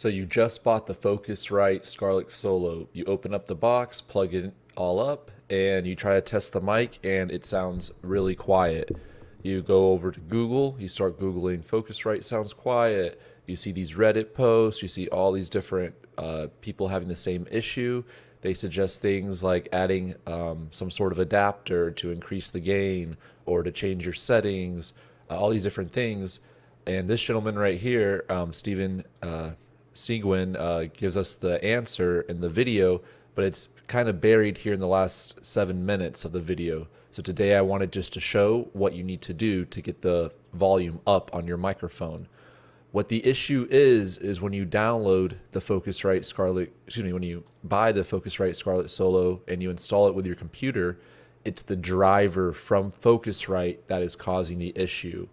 So you just bought the Focusrite Scarlett Solo. You open up the box, plug it all up, and you try to test the mic, and it sounds really quiet. You go over to Google, you start Googling Focusrite sounds quiet. You see these Reddit posts, you see all these different people having the same issue. They suggest things like adding some sort of adapter to increase the gain or to change your settings, all these different things. And this gentleman right here, Stephen Seguin, gives us the answer in the video, but it's kind of buried here in the last 7 minutes of the video. So today I wanted just to show what you need to do to get the volume up on your microphone. What the issue is when you download the Focusrite Scarlett, when you buy the Focusrite Scarlett Solo and you install it with your computer, it's the driver from Focusrite that is causing the issue.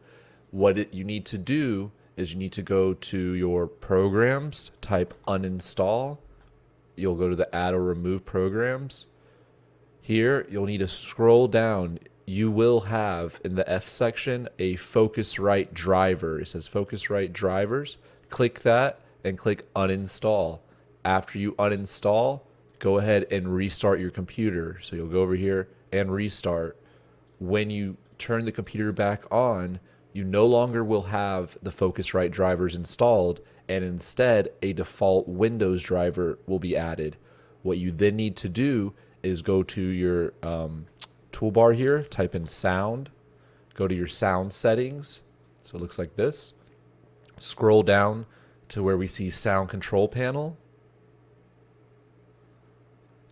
You need to do is you need to go to your programs, type uninstall. You'll go to the add or remove programs. Here, you'll need to scroll down. You will have in the F section a Focusrite driver. It says Focusrite drivers. Click that and click uninstall. After you uninstall, go ahead and restart your computer. So you'll go over here and restart. When you turn the computer back on, you no longer will have the Focusrite drivers installed, and instead a default Windows driver will be added. What you then need to do is go to your toolbar here, type in sound, go to your sound settings. So it looks like this. Scroll down to where we see sound control panel.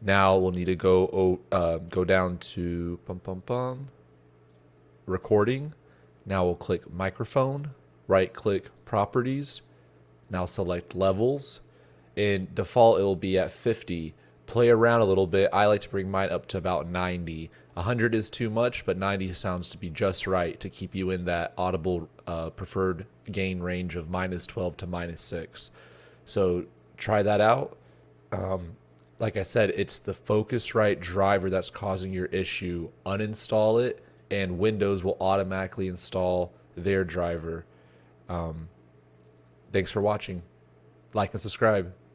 Now we'll need to go down to recording. Now we'll click microphone, right click properties. Now select levels. In default, it will be at 50. Play around a little bit. I like to bring mine up to about 90. 100 is too much, but 90 sounds to be just right to keep you in that audible preferred gain range of -12 to -6. So try that out. Like I said, it's the Focusrite driver that's causing your issue. Uninstall it, and Windows will automatically install their driver. Thanks for watching. Like and subscribe.